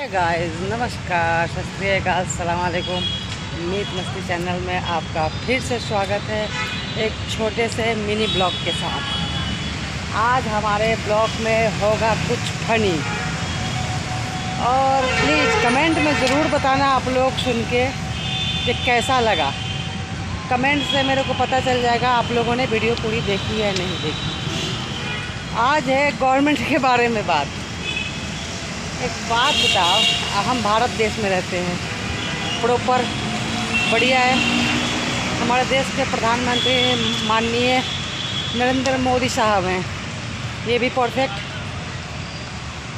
Guys, नमस्कार, सत श्री अकाल, अस्सलाम वालेकुम। मीत मस्ती चैनल में आपका फिर से स्वागत है एक छोटे से मिनी ब्लॉग के साथ। आज हमारे ब्लॉग में होगा कुछ फनी, और प्लीज़ कमेंट में ज़रूर बताना आप लोग सुन के कि कैसा लगा। कमेंट से मेरे को पता चल जाएगा आप लोगों ने वीडियो पूरी देखी है नहीं देखी। आज है गवर्नमेंट के बारे में बात। एक बात बताओ, हम भारत देश में रहते हैं, प्रॉपर बढ़िया है। हमारे देश के प्रधानमंत्री माननीय नरेंद्र मोदी साहब हैं, ये भी परफेक्ट।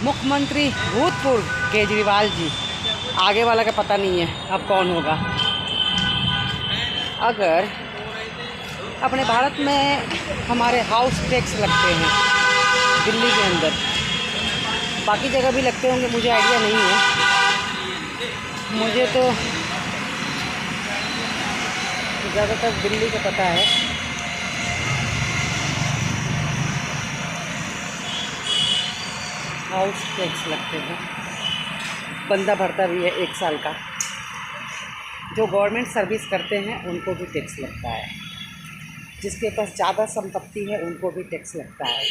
मुख्यमंत्री भूतपूर्व केजरीवाल जी, आगे वाला का पता नहीं है अब कौन होगा। अगर अपने भारत में हमारे हाउस टैक्स लगते हैं दिल्ली के अंदर, बाकी जगह भी लगते होंगे, मुझे आइडिया नहीं है। मुझे तो ज़्यादातर दिल्ली का पता है। हाउस टैक्स लगते हैं, बंदा भरता भी है 1 साल का। जो गवर्नमेंट सर्विस करते हैं उनको भी टैक्स लगता है, जिसके पास ज़्यादा संपत्ति है उनको भी टैक्स लगता है,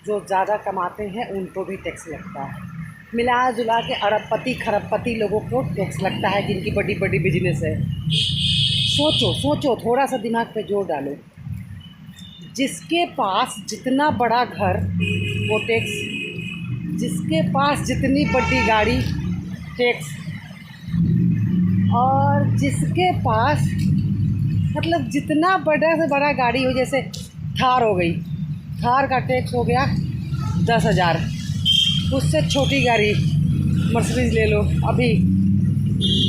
जो ज़्यादा कमाते हैं उनको भी टैक्स लगता है। मिला जुला के अरबपति खरबपति लोगों को टैक्स लगता है, जिनकी बड़ी बड़ी बिजनेस है। सोचो, थोड़ा सा दिमाग पे जोर डालो। जिसके पास जितना बड़ा घर वो टैक्स, जिसके पास जितनी बड़ी गाड़ी टैक्स, और जिसके पास मतलब जितना बड़ा से बड़ा गाड़ी हो, जैसे थार हो गई, थार का टैक्स हो गया 10,000। उससे छोटी गाड़ी मर्सिडीज ले लो अभी,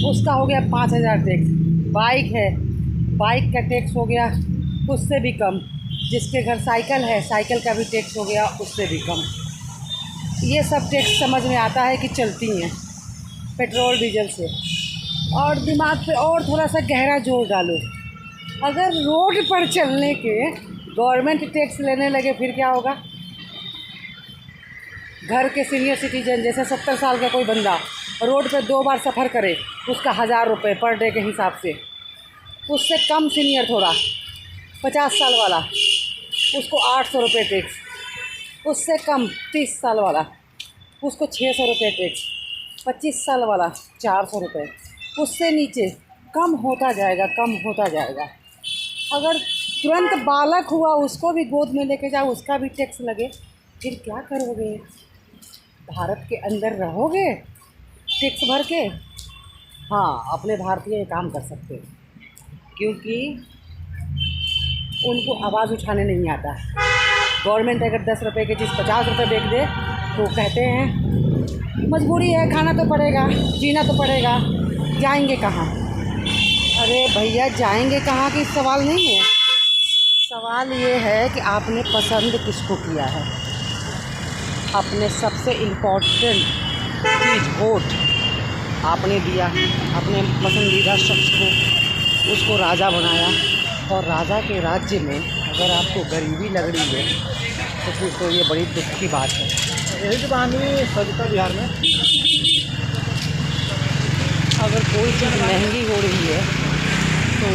उसका हो गया 5,000 टैक्स। बाइक है, बाइक का टैक्स हो गया उससे भी कम। जिसके घर साइकिल है, साइकिल का भी टैक्स हो गया उससे भी कम। ये सब टैक्स समझ में आता है कि चलती हैं पेट्रोल डीजल से। और दिमाग पे और थोड़ा सा गहरा जोर डालो। अगर रोड पर चलने के गवर्नमेंट टैक्स लेने लगे फिर क्या होगा। घर के सीनियर सिटीजन जैसे 70 साल का कोई बंदा रोड पे 2 बार सफ़र करे, उसका 1,000 रुपये पर डे के हिसाब से। उससे कम सीनियर थोड़ा 50 साल वाला, उसको 800 रुपये टैक्स। उससे कम 30 साल वाला, उसको 600 रुपये टैक्स। 25 साल वाला 400 रुपये। उससे नीचे कम होता जाएगा, कम होता जाएगा। अगर तुरंत बालक हुआ उसको भी गोद में लेके जाओ, उसका भी टैक्स लगे, फिर क्या करोगे। भारत के अंदर रहोगे टैक्स भर के। हाँ, अपने भारतीय ये काम कर सकते हैं, क्योंकि उनको आवाज़ उठाने नहीं आता। गवर्नमेंट अगर 10 रुपये की चीज़ 50 रुपये बेच दे तो कहते हैं मजबूरी है, खाना तो पड़ेगा, जीना तो पड़ेगा, जाएंगे कहाँ। अरे भैया, जाएंगे कहाँ की सवाल नहीं है। सवाल ये है कि आपने पसंद किसको किया है। अपने सबसे इम्पोर्टेंट चीज़ वोट आपने दिया, अपने पसंदीदा शख्स को, उसको राजा बनाया। और राजा के राज्य में अगर आपको गरीबी लग रही है तो फिर तो ये बड़ी दुख की बात है। यही तो कहानी सजता बिहार में। अगर कोई चीज़ महंगी हो रही है तो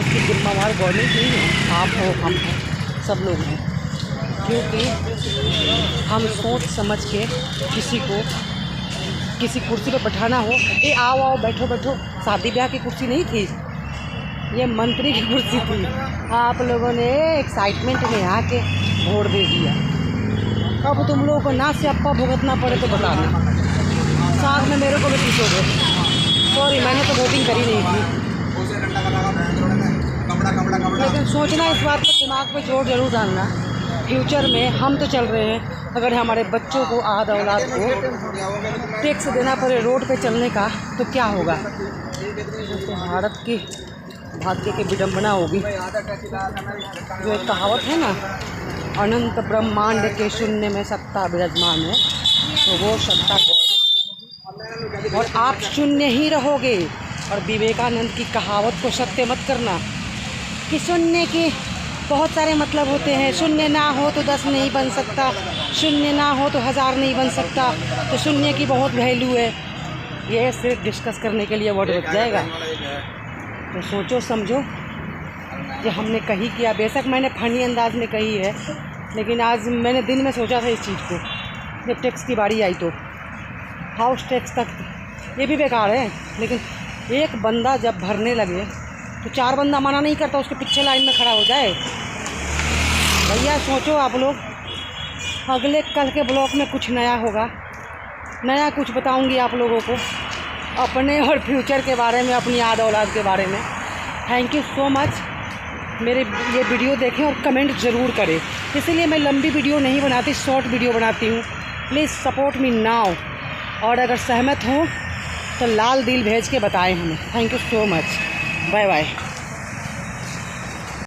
उसकी जिम्मेवार गवर्नमेंट नहीं है, आप हो, हम हैं, सब लोग हैं। क्योंकि हम सोच समझ के किसी को किसी कुर्सी पर बैठाना हो, ए आओ बैठो बैठो, शादी ब्याह की कुर्सी नहीं थी, ये मंत्री की कुर्सी थी। आप लोगों ने एक्साइटमेंट में आके वोट दे दिया। अब तुम लोगों को ना से अप्पा भुगतना पड़े तो बताना, साथ में मेरे को भी पूछोगे। सॉरी, मैंने तो वोटिंग करी नहीं थी, लेकिन सोचना इस बात पर, दिमाग पे जोर जरूर डालना। फ्यूचर में हम तो चल रहे हैं, अगर हमारे बच्चों को, आद औलाद को टैक्स देना पड़े रोड पे चलने का तो क्या होगा। तो भारत की भाग्य की विडंबना होगी। जो एक कहावत है ना, अनंत ब्रह्मांड के शून्य में सत्ता विराजमान है, तो वो सत्ता गवर्नमेंट, और आप शून्य ही रहोगे। और विवेकानंद की कहावत को सत्य मत करना कि शून्य की बहुत सारे मतलब होते हैं। शून्य ना हो तो 10 नहीं बन सकता, शून्य ना हो तो 1000 नहीं बन सकता, तो शून्य की बहुत वैल्यू है। ये सिर्फ डिस्कस करने के लिए वर्ड बच जाएगा। तो सोचो समझो कि हमने कही किया, बेशक मैंने फनी अंदाज में कही है, लेकिन आज मैंने दिन में सोचा था इस चीज़ को। जब टैक्स की बारी आई तो हाउस टैक्स तक ये भी बेकार है, लेकिन एक बंदा जब भरने लगे तो 4 बंदा मना नहीं करता उसके पीछे लाइन में खड़ा हो जाए। भैया सोचो आप लोग। अगले कल के ब्लॉग में कुछ नया होगा, नया कुछ बताऊंगी आप लोगों को अपने और फ्यूचर के बारे में, अपनी याद औलाद के बारे में। Thank you so much. मेरे ये वीडियो देखें और कमेंट ज़रूर करें, इसीलिए मैं लंबी वीडियो नहीं बनाती, शॉर्ट वीडियो बनाती हूँ। Please support me now. और अगर सहमत हो तो लाल दिल भेज के बताएं हमें। Thank you so much. Bye bye.